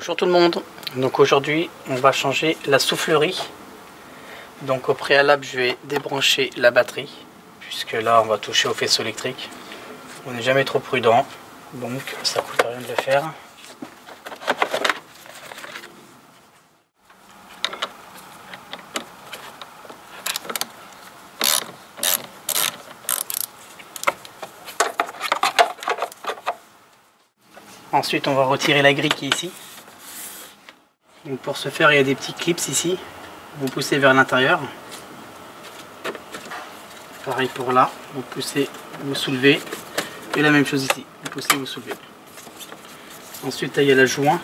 Bonjour tout le monde. Donc aujourd'hui on va changer la soufflerie. Donc au préalable je vais débrancher la batterie, puisque là on va toucher au faisceau électrique. On n'est jamais trop prudent, donc ça coûte rien de le faire. Ensuite on va retirer la grille qui est ici. Donc pour ce faire il y a des petits clips ici. Vous poussez vers l'intérieur. Pareil pour là, vous poussez, vous soulevez. Et la même chose ici, vous poussez, vous soulevez. Ensuite là, il y a la joint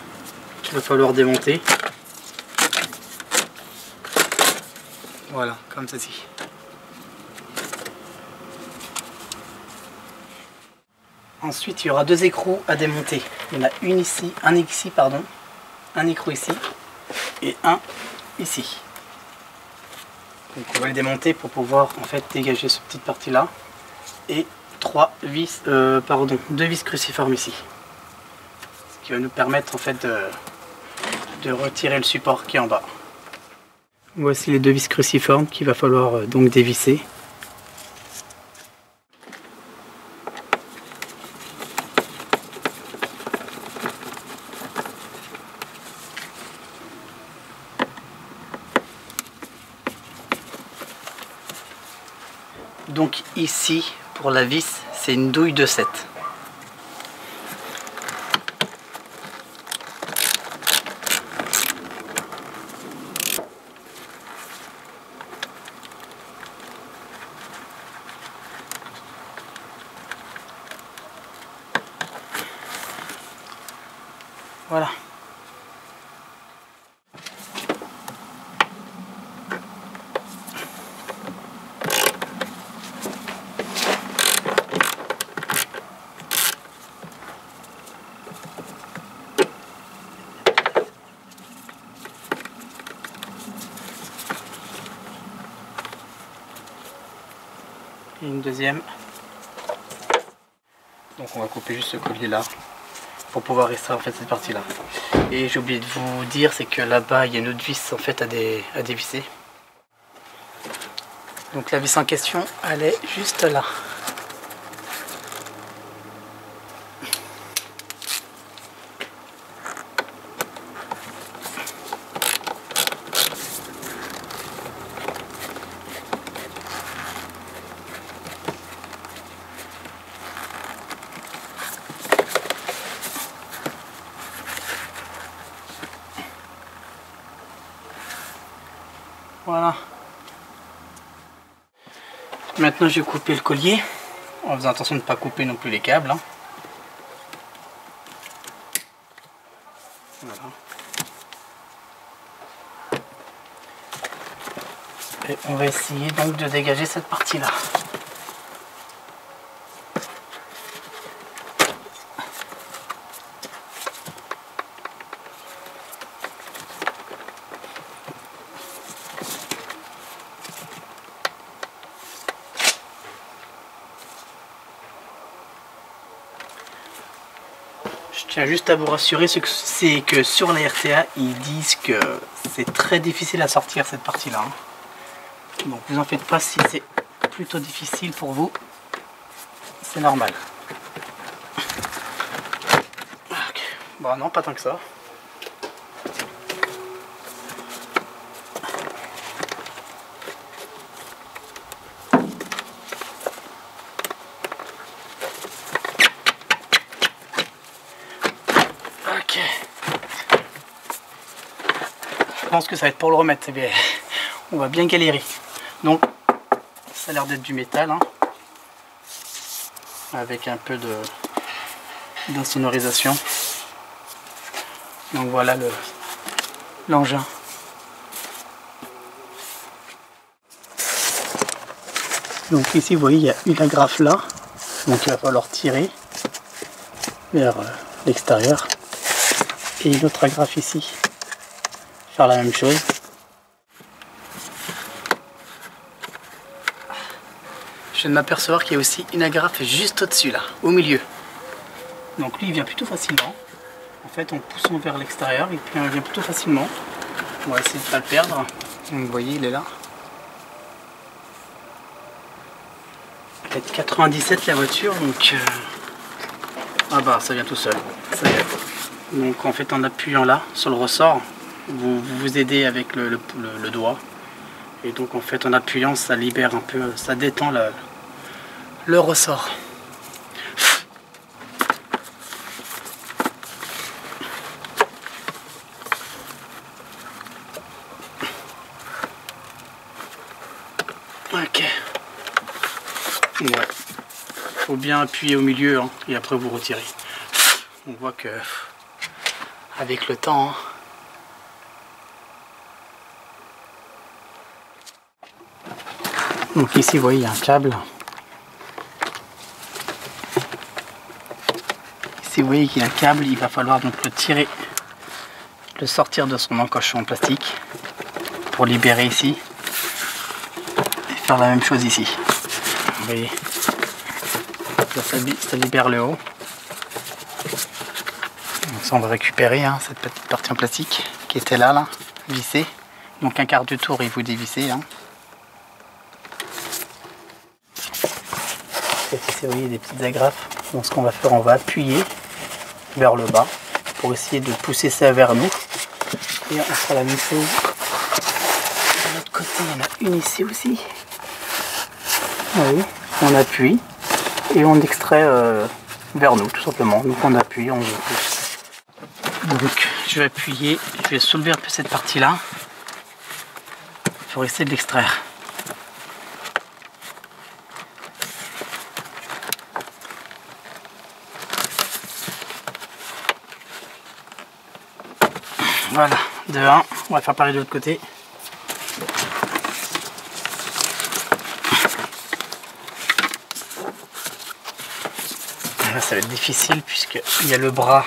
qu'il va falloir démonter. Voilà, comme ceci. Ensuite, il y aura deux écrous à démonter. Il y en a une ici, un écrou ici et un ici. Donc on va les démonter pour pouvoir en fait dégager cette petite partie là et deux vis cruciformes ici. Ce qui va nous permettre en fait de retirer le support qui est en bas. Voici les deux vis cruciformes qu'il va falloir donc dévisser. Donc ici, pour la vis, c'est une douille de 7. Voilà. Et une deuxième. Donc on va couper juste ce collier là pour pouvoir extraire en fait cette partie là. Et j'ai oublié de vous dire, c'est que là-bas il y a une autre vis en fait à dévisser. Donc la vis en question, elle est juste là. Voilà. Maintenant je vais couper le collier en faisant attention de ne pas couper non plus les câbles. Hein. Voilà. Et on va essayer donc de dégager cette partie là. Je tiens juste à vous rassurer, c'est que sur la RTA, ils disent que c'est très difficile à sortir cette partie-là. Hein. Donc vous en faites pas si c'est plutôt difficile pour vous, c'est normal. Okay. Bon non, pas tant que ça. Je pense que ça va être pour le remettre, bien, on va bien galérer. Donc ça a l'air d'être du métal, hein, avec un peu d'insonorisation. Donc voilà l'engin. Donc ici vous voyez il y a une agrafe là, donc il va falloir tirer vers l'extérieur et une autre agrafe ici. Faire la même chose. Je viens de m'apercevoir qu'il y a aussi une agrafe juste au-dessus là, au milieu. Donc lui il vient plutôt facilement. en fait en poussant vers l'extérieur et puis on vient plutôt facilement. On va essayer de ne pas le perdre. Donc, vous voyez, il est là. Peut-être 97 la voiture, donc ah bah ça vient tout seul. Ça vient. Donc en fait en appuyant là sur le ressort, vous aidez avec le doigt. Et donc en fait en appuyant ça libère un peu, ça détend le ressort. Ok. Ouais. Faut bien appuyer au milieu hein, et après vous retirez. On voit que avec le temps. Hein, donc ici vous voyez il y a un câble. Ici vous voyez qu'il y a un câble, il va falloir donc le tirer, le sortir de son encoche en plastique pour libérer ici. Et faire la même chose ici. Vous voyez. Ça libère le haut. Donc ça on va récupérer hein, cette petite partie en plastique qui était là, vissée. Donc un quart du tour il vous dévissez. Hein. Ici vous voyez des petites agrafes. Donc ce qu'on va faire, on va appuyer vers le bas pour essayer de pousser ça vers nous. Et on fera la même chose. De l'autre côté, il y en a une ici aussi. Oui, on appuie et on extrait vers nous tout simplement. Donc on appuie, on pousse. Donc je vais appuyer, je vais soulever un peu cette partie là pour essayer de l'extraire. Voilà, de 1, on va faire pareil de l'autre côté. Là, ça va être difficile puisqu'il y a le bras.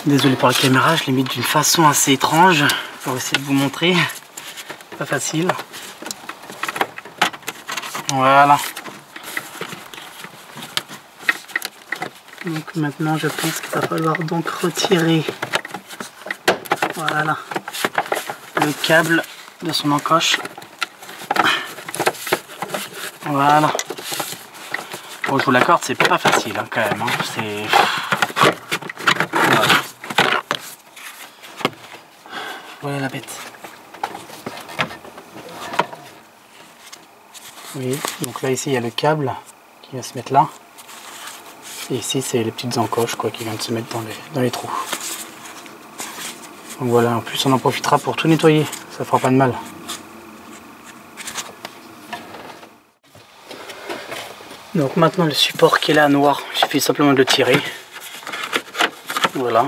Désolé pour la caméra, je l'ai mis d'une façon assez étrange pour essayer de vous montrer. Pas facile. Voilà. Donc maintenant je pense qu'il va falloir donc retirer voilà le câble de son encoche. Voilà. Bon, je vous l'accorde, c'est pas facile hein, quand même. Hein. C'est voilà. Voilà la bête. Oui, donc là ici il y a le câble qui va se mettre là. Et ici c'est les petites encoches quoi, qui viennent se mettre dans les trous. Donc voilà, en plus on en profitera pour tout nettoyer, ça fera pas de mal. Donc maintenant le support qui est là noir, il suffit simplement de le tirer. Voilà.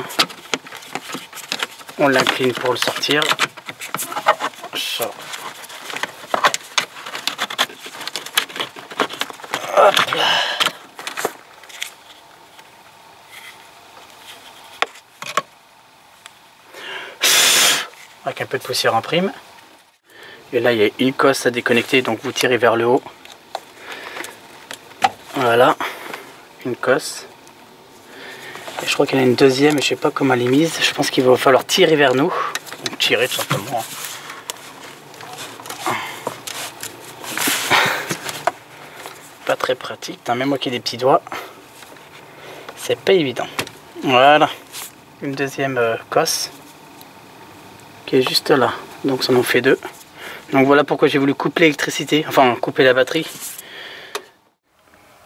On l'incline pour le sortir. Ça. Hop là. Avec un peu de poussière en prime. Et là il y a une cosse à déconnecter, donc vous tirez vers le haut. Voilà, une cosse. Et je crois qu'il y en a une deuxième, je sais pas comment elle est mise. Je pense qu'il va falloir tirer vers nous. Donc tirer tout simplement. Pas très pratique, même moi qui ai des petits doigts, c'est pas évident. Voilà, une deuxième cosse qui est juste là. Donc ça en fait deux. Donc voilà pourquoi j'ai voulu couper l'électricité, enfin couper la batterie.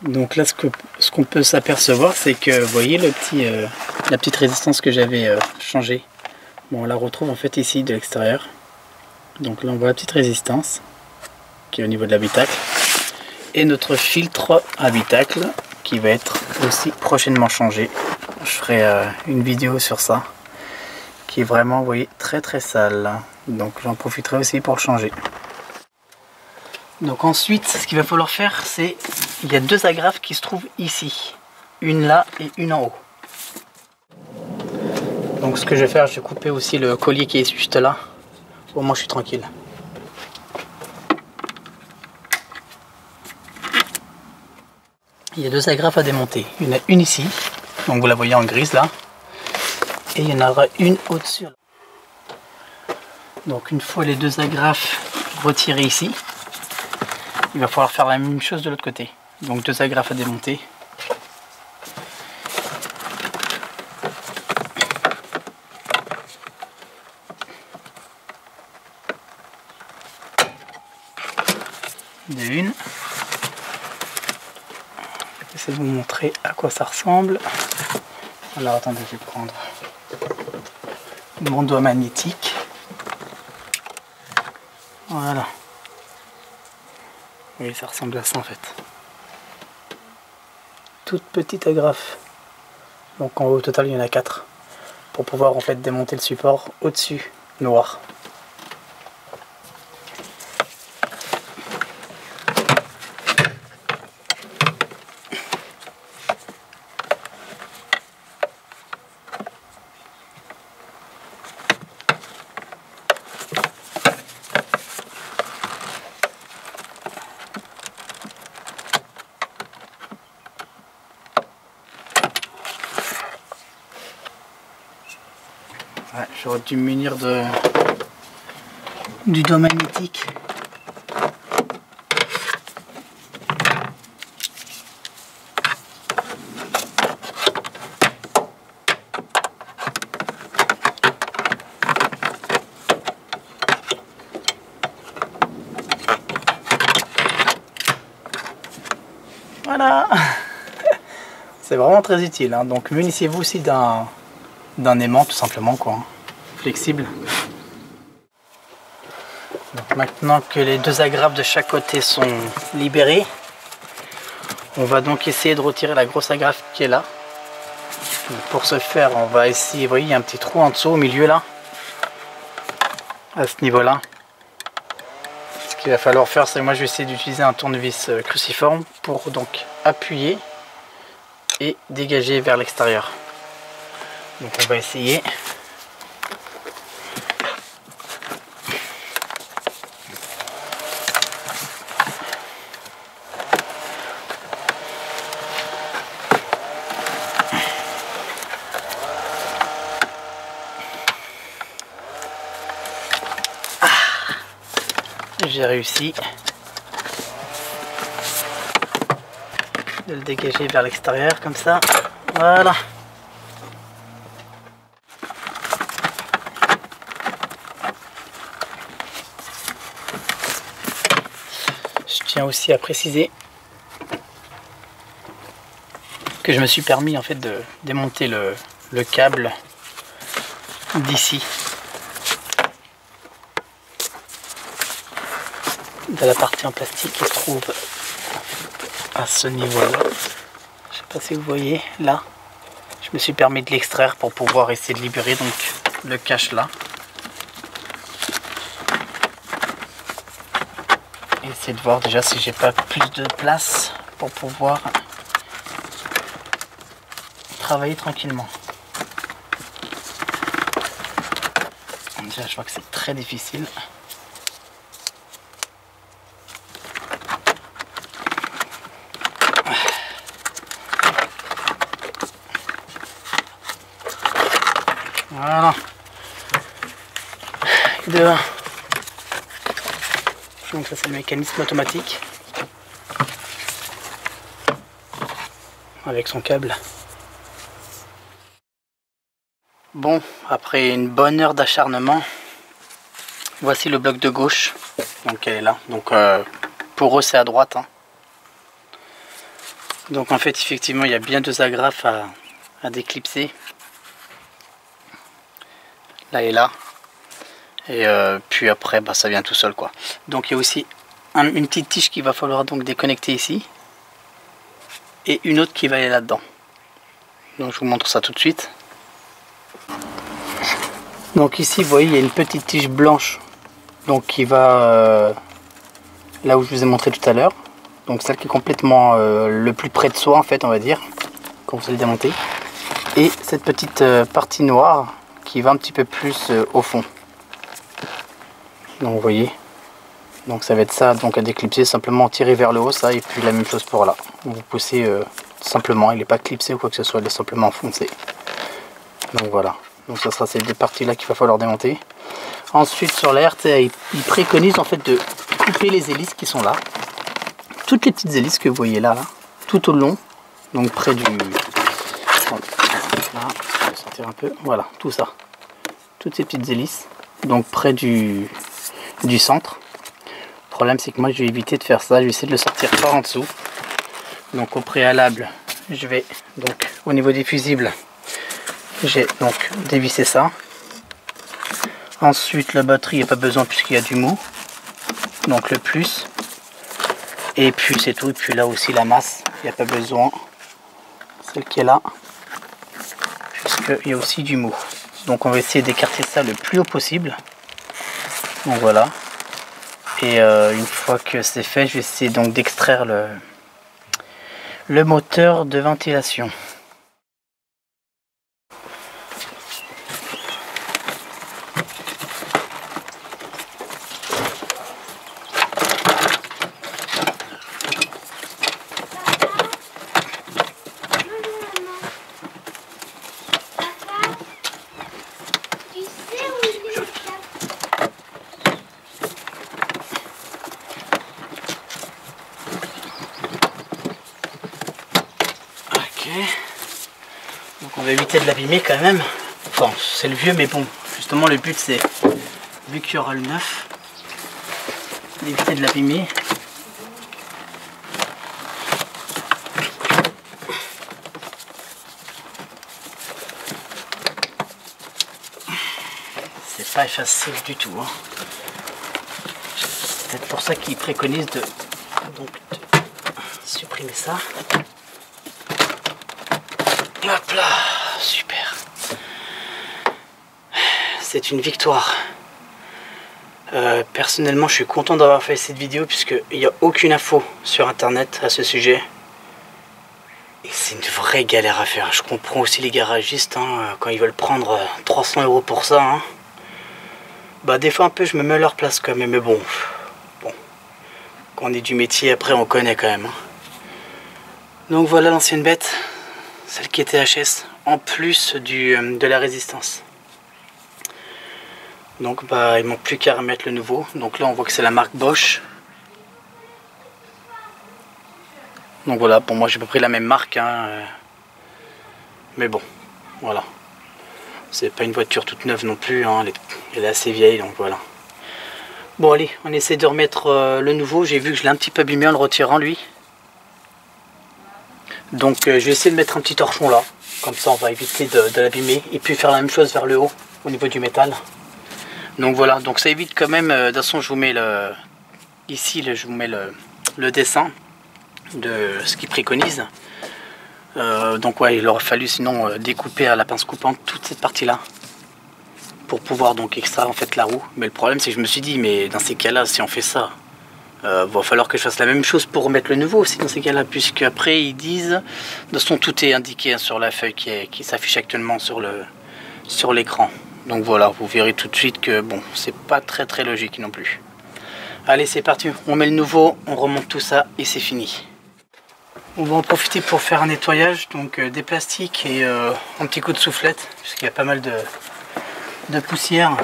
Donc là ce qu'on peut s'apercevoir, c'est que vous voyez la petite résistance que j'avais changée. Bon, on la retrouve en fait ici de l'extérieur. Donc là on voit la petite résistance qui est au niveau de l'habitacle. Et notre filtre habitacle qui va être aussi prochainement changé. Je ferai une vidéo sur ça. Qui est vraiment, vous voyez, très très sale. Donc j'en profiterai aussi pour le changer. Donc ensuite, ce qu'il va falloir faire, c'est... Il y a deux agrafes qui se trouvent ici. Une là et une en haut. Donc ce que je vais faire, je vais couper aussi le collier qui est juste là. Au moins je suis tranquille. Il y a deux agrafes à démonter. Il y en a une ici, donc vous la voyez en grise là. Et il y en aura une au-dessus. Donc une fois les deux agrafes retirées ici, il va falloir faire la même chose de l'autre côté. Donc deux agrafes à démonter. De une. J'essaie de vous montrer à quoi ça ressemble. Alors attendez, je vais prendre mon doigt magnétique. Voilà. Oui, ça ressemble à ça en fait. Toute petite agrafe. Donc au total il y en a 4. Pour pouvoir en fait démonter le support au-dessus noir. Ouais, j'aurais dû me munir du doigt magnétique. Voilà. C'est vraiment très utile, hein. Donc munissez-vous aussi d'un aimant tout simplement quoi, flexible. Donc maintenant que les deux agrafes de chaque côté sont libérées, on va donc essayer de retirer la grosse agrafe qui est là. Donc pour ce faire, on va essayer, vous voyez il y a un petit trou en dessous au milieu là, à ce niveau là. Ce qu'il va falloir faire, c'est que moi je vais essayer d'utiliser un tournevis cruciforme pour donc appuyer et dégager vers l'extérieur. Donc on va essayer. J'ai réussi de le dégager vers l'extérieur comme ça. Voilà. Je tiens aussi à préciser que je me suis permis en fait de démonter le câble d'ici, de la partie en plastique qui se trouve à ce niveau-là. Je sais pas si vous voyez là. Je me suis permis de l'extraire pour pouvoir essayer de libérer donc le cache là. Et essayer de voir déjà si j'ai pas plus de place pour pouvoir travailler tranquillement. Déjà je vois que c'est très difficile. Voilà. Donc ça c'est le mécanisme automatique avec son câble. Bon, après une bonne heure d'acharnement, voici le bloc de gauche. Donc elle est là. Donc pour eux c'est à droite, hein. Donc en fait effectivement il y a bien deux agrafes à déclipser. Là et là. Et puis après bah, ça vient tout seul quoi. Donc il y a aussi une petite tige qu'il va falloir donc déconnecter ici. Et une autre qui va aller là-dedans. Donc je vous montre ça tout de suite. Donc ici vous voyez il y a une petite tige blanche. Donc qui va là où je vous ai montré tout à l'heure. Donc celle qui est complètement le plus près de soi en fait on va dire. Quand vous allez démonter. Et cette petite partie noire qui va un petit peu plus au fond. Donc vous voyez, donc ça va être ça, donc à déclipser, simplement tirer vers le haut ça, et puis la même chose pour là. Vous poussez simplement, il n'est pas clipsé ou quoi que ce soit, il est simplement enfoncé. Donc voilà, donc ça sera ces deux parties là qu'il va falloir démonter. Ensuite sur la RTA, il préconise en fait de couper les hélices qui sont là. Toutes les petites hélices que vous voyez là, tout au long, donc près du... Là, je vais sortir un peu, voilà, tout ça. Toutes ces petites hélices, donc près du centre. Le problème c'est que moi je vais éviter de faire ça, je vais essayer de le sortir par en dessous. Donc au préalable, je vais donc au niveau des fusibles, j'ai donc dévissé ça. Ensuite la batterie, il n'y a pas besoin puisqu'il y a du mou, donc le plus. Et puis c'est tout, et puis là aussi la masse, il n'y a pas besoin, celle qui est là, puisqu'il y a aussi du mou. Donc on va essayer d'écarter ça le plus haut possible. Donc voilà. Et une fois que c'est fait, je vais essayer donc d'extraire le moteur de ventilation. Donc on va éviter de l'abîmer quand même. Enfin, c'est le vieux, mais bon, justement le but c'est, vu qu'il y aura le neuf, d'éviter de l'abîmer. C'est pas facile du tout. Hein. C'est peut-être pour ça qu'ils préconisent de supprimer ça. Hop là, super. C'est une victoire. Personnellement, je suis content d'avoir fait cette vidéo puisqu'il n'y a aucune info sur internet à ce sujet. Et c'est une vraie galère à faire. Je comprends aussi les garagistes hein, quand ils veulent prendre 300 € pour ça. Hein. Bah des fois un peu je me mets à leur place quand même, mais bon. Quand on est du métier après on connaît quand même. Hein. Donc voilà l'ancienne bête. Celle qui était HS, en plus de la résistance. Donc bah il manque plus qu'à remettre le nouveau. Donc là on voit que c'est la marque Bosch. Donc voilà, pour moi j'ai pas pris la même marque. Hein, mais bon, voilà. C'est pas une voiture toute neuve non plus, hein, elle est assez vieille, donc voilà. Bon allez, on essaie de remettre le nouveau. J'ai vu que je l'ai un petit peu abîmé en le retirant lui. Donc je vais essayer de mettre un petit torchon là, comme ça on va éviter de l'abîmer, et puis faire la même chose vers le haut, au niveau du métal. Donc voilà, donc ça évite quand même, de toute façon je vous mets ici je vous mets le dessin de ce qu'il préconise. Donc ouais, il aurait fallu sinon découper à la pince coupante toute cette partie là, pour pouvoir donc extraire en fait la roue. Mais le problème c'est que je me suis dit, mais dans ces cas là, si on fait ça, va falloir que je fasse la même chose pour remettre le nouveau aussi dans ces cas-là, puisque après ils disent, de toute façon tout est indiqué hein, sur la feuille qui s'affiche actuellement sur l'écran. Donc voilà, vous verrez tout de suite que bon, c'est pas très logique non plus. Allez, c'est parti, on met le nouveau, on remonte tout ça et c'est fini. On va en profiter pour faire un nettoyage, donc des plastiques et un petit coup de soufflette, puisqu'il y a pas mal de poussière.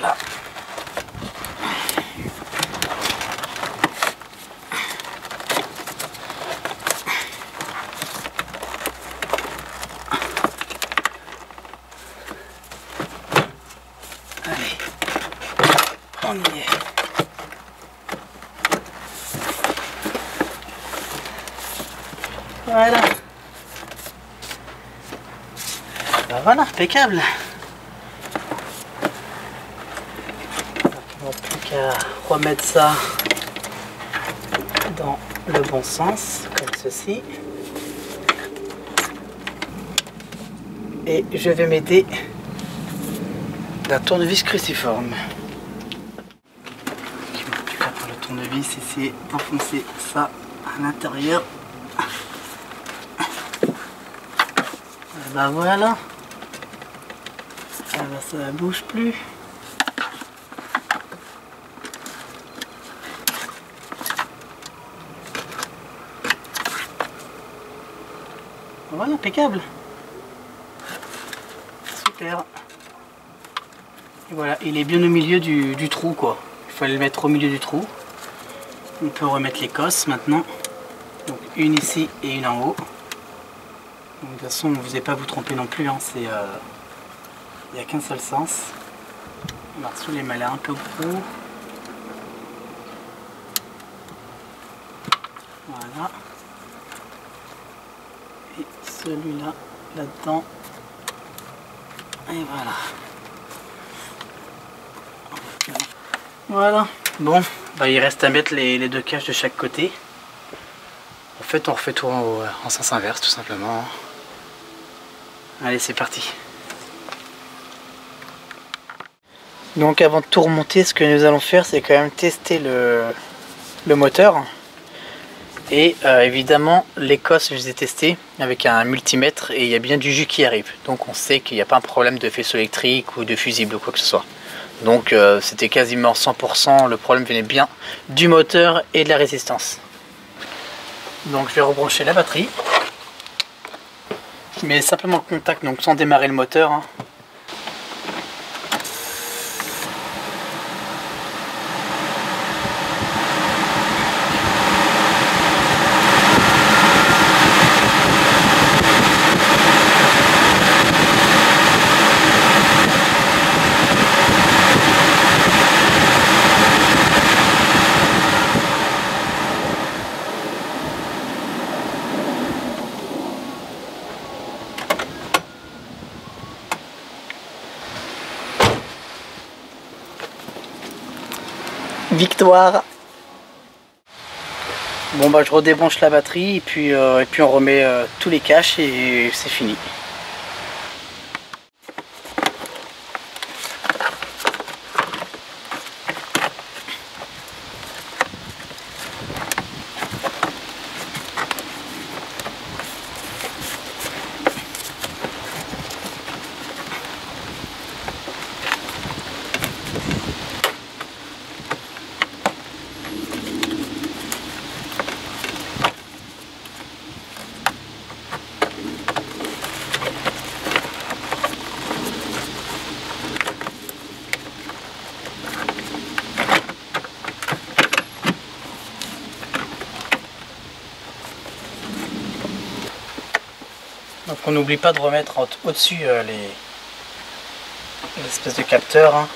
Là. Allez, on y est. Voilà. Ben voilà, impeccable. qu'à remettre ça dans le bon sens, comme ceci. Et je vais m'aider d'un tournevis cruciforme. Je ne plus qu'à prendre le tournevis, essayer d'enfoncer ça à l'intérieur. Et ben voilà. Ah ben ça ne bouge plus. Voilà, impeccable. Super. Et voilà, il est bien au milieu du trou quoi. Il faut le mettre au milieu du trou. On peut remettre les cosses maintenant. Donc une ici et une en haut. Donc, de toute façon, vous n'allez pas vous tromper non plus. Hein. Il n'y a qu'un seul sens. Marceau les malins un peu gros. Voilà. Et celui-là, là-dedans. Et voilà. Voilà. Bon, bah, il reste à mettre les deux caches de chaque côté. En fait, on refait tout en sens inverse, tout simplement. Allez, c'est parti. Donc, avant de tout remonter, ce que nous allons faire, c'est quand même tester le moteur. Et évidemment, l'Écosse, je les ai testés avec un multimètre et il y a bien du jus qui arrive. Donc, on sait qu'il n'y a pas un problème de faisceau électrique ou de fusible ou quoi que ce soit. Donc, c'était quasiment 100%. Le problème venait bien du moteur et de la résistance. Donc, je vais rebrancher la batterie. Je mets simplement le contact, donc sans démarrer le moteur. Hein. Victoire. Bon bah je redébranche la batterie et puis on remet tous les caches et c'est fini. Donc on n'oublie pas de remettre au-dessus les espèces de capteurs. Hein.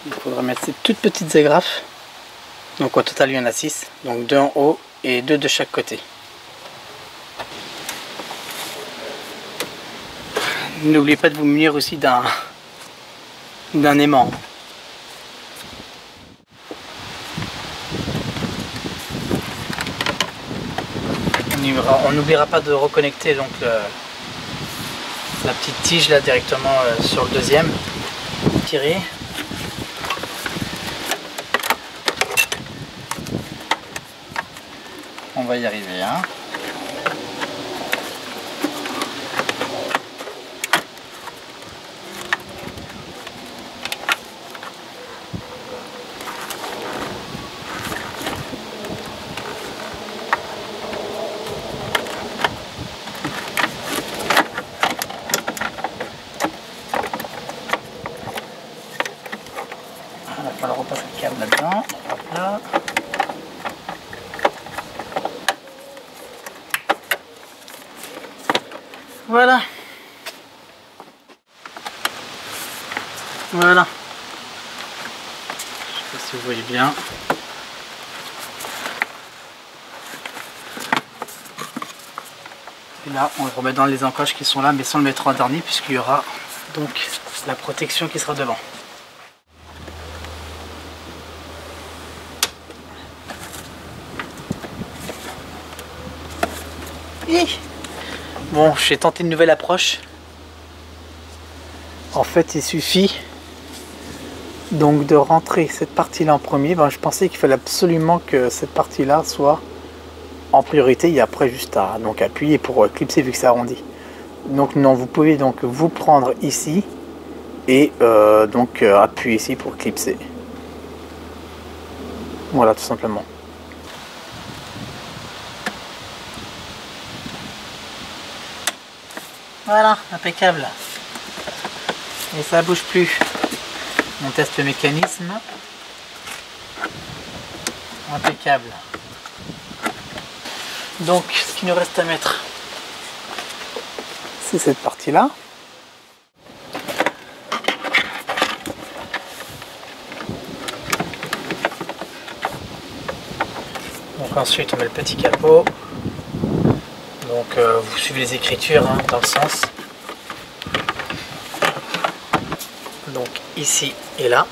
Il faudra mettre ces toutes petites agrafes. Donc au total il y en a 6. Donc 2 en haut et 2 de chaque côté. N'oubliez pas de vous munir aussi d'un aimant. On n'oubliera pas de reconnecter donc la petite tige là directement sur le deuxième. Tirer. On va y arriver. Hein. Il va falloir repasser le câble là-dedans. Là. Voilà. Voilà. Je sais pas si vous voyez bien. Et là, on le remet dans les encoches qui sont là, mais sans le mettre en dernier, puisqu'il y aura donc la protection qui sera devant. Bon, j'ai tenté une nouvelle approche. En fait, il suffit donc de rentrer cette partie-là en premier. Ben, je pensais qu'il fallait absolument que cette partie-là soit en priorité et après juste à donc appuyer pour clipser vu que c'est arrondi. Donc non, vous pouvez donc vous prendre ici et appuyer ici pour clipser. Voilà, tout simplement. Voilà, impeccable. Et ça bouge plus. On teste le mécanisme. Impeccable. Donc, ce qu'il nous reste à mettre, c'est cette partie-là. Donc ensuite, on met le petit capot. Donc, vous suivez les écritures hein, dans le sens. Donc ici et là.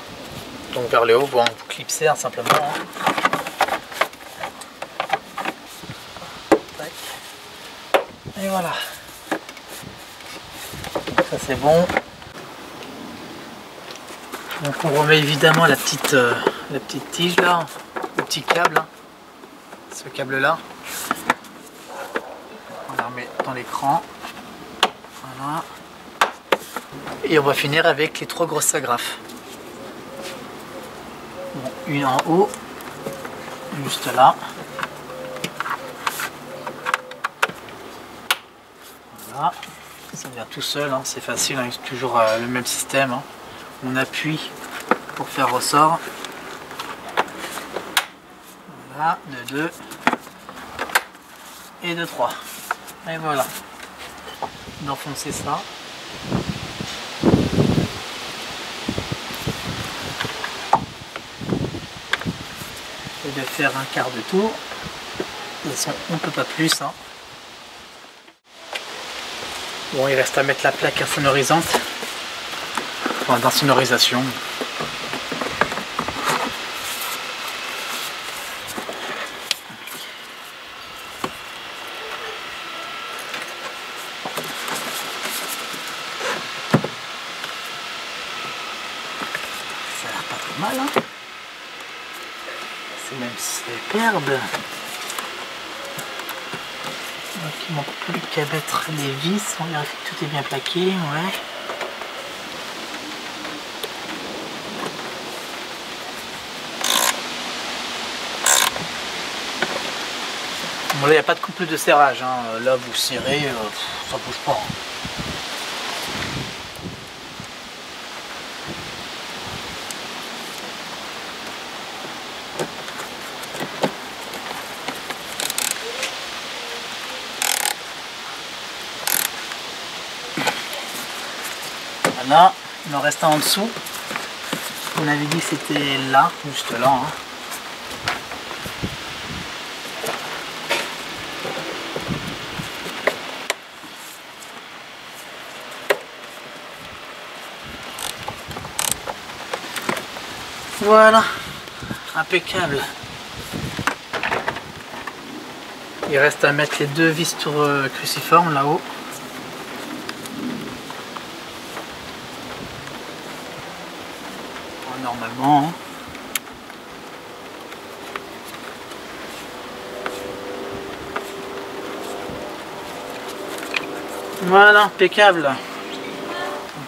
Donc vers le haut, vous clipsez hein, simplement. Hein. Et voilà. Ça c'est bon. Donc on remet évidemment la petite tige là, le petit câble. Hein. Ce câble là. On la remet dans l'écran. Voilà. Et on va finir avec les 3 grosses agrafes. Bon, une en haut, juste là. Voilà. Ça vient tout seul, hein. C'est facile, hein. C'est toujours le même système. Hein. On appuie pour faire ressort. Voilà, de 2 et de 3. Et voilà. D'enfoncer ça. Et de faire un quart de tour. On ne peut pas plus. Hein. Bon, il reste à mettre la plaque insonorisante. Enfin, d'insonorisation. Ça a l'air pas trop mal, hein. C'est même superbe. Donc il manque plus qu'à mettre les vis, on vérifie que tout est bien plaqué, ouais. Bon là il n'y a pas de couple de serrage, hein. Là vous serrez, ça bouge pas. Hein. Voilà, il en reste un en dessous. On avait dit que c'était là, juste là. Hein. Voilà, impeccable. Il reste à mettre les 2 vis cruciformes là-haut. Normalement. Hein. Voilà, impeccable. Un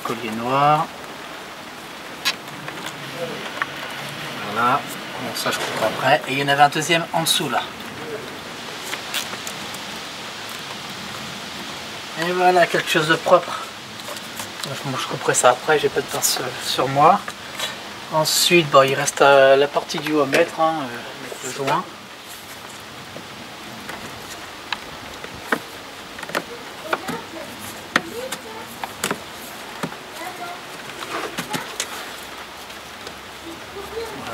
collier noir. Voilà. Bon, ça je coupe après. Et il y en avait un deuxième en dessous là. Et voilà, quelque chose de propre. Moi, je couperai ça après, j'ai pas de pince sur moi. Ensuite, bon, il reste la partie du haut à mettre, hein, avec le joint.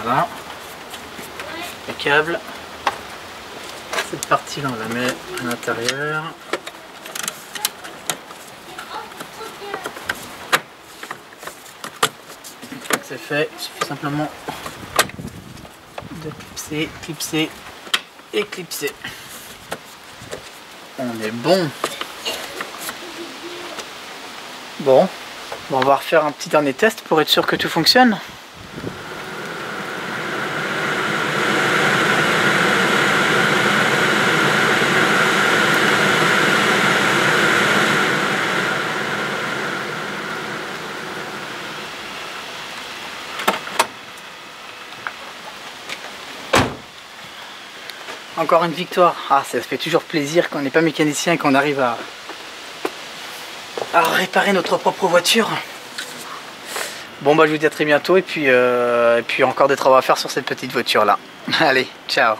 Voilà. Impeccable. Cette partie-là, on la met à l'intérieur. C'est fait, il suffit simplement de clipser, clipser et clipser. On il est bon. Bon, on va refaire un petit dernier test pour être sûr que tout fonctionne. Encore une victoire. Ah, ça fait toujours plaisir quand on n'est pas mécanicien et qu'on arrive à réparer notre propre voiture. Bon bah je vous dis à très bientôt et puis encore des travaux à faire sur cette petite voiture là. Allez, ciao.